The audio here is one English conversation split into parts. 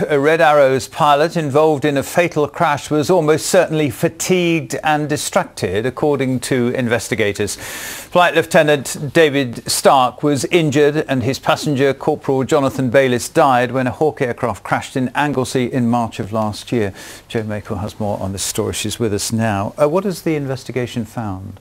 A Red Arrow's pilot involved in a fatal crash was almost certainly fatigued and distracted, according to investigators. Flight Lt David Stark was injured and his passenger, Corporal Jonathan Bayliss, died when a Hawk aircraft crashed in Anglesey in March of last year. Jo Makel has more on this story. She's with us now. What has the investigation found?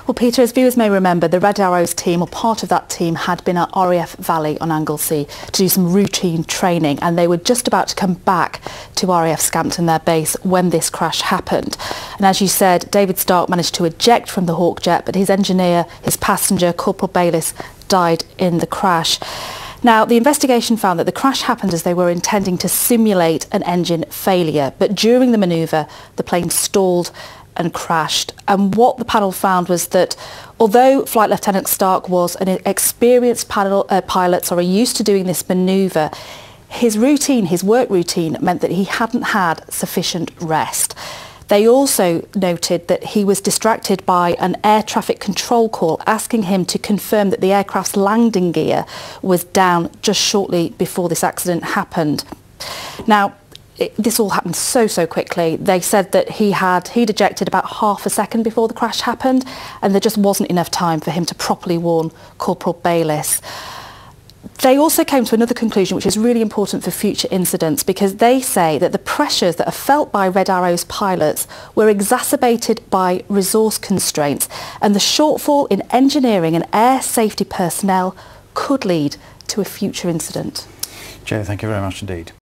Well, Peter, as viewers may remember, the Red Arrows team, or part of that team, had been at RAF Valley on Anglesey to do some routine training, and they were just about to come back to RAF Scampton, their base, when this crash happened. And as you said, David Stark managed to eject from the Hawk jet, but his engineer, his passenger, Corporal Bayliss, died in the crash. Now, the investigation found that the crash happened as they were intending to simulate an engine failure, but during the manoeuvre, the plane stalled and crashed. And what the panel found was that although Flight Lt Stark was an experienced pilot, used to doing this manoeuvre, his work routine meant that he hadn't had sufficient rest. They also noted that he was distracted by an air traffic control call asking him to confirm that the aircraft's landing gear was down just shortly before this accident happened. Now, this all happened so quickly. They said that he'd ejected about half a second before the crash happened, and there just wasn't enough time for him to properly warn Corporal Bayliss. They also came to another conclusion which is really important for future incidents, because they say that the pressures that are felt by Red Arrow's pilots were exacerbated by resource constraints, and the shortfall in engineering and air safety personnel could lead to a future incident. Jo, thank you very much indeed.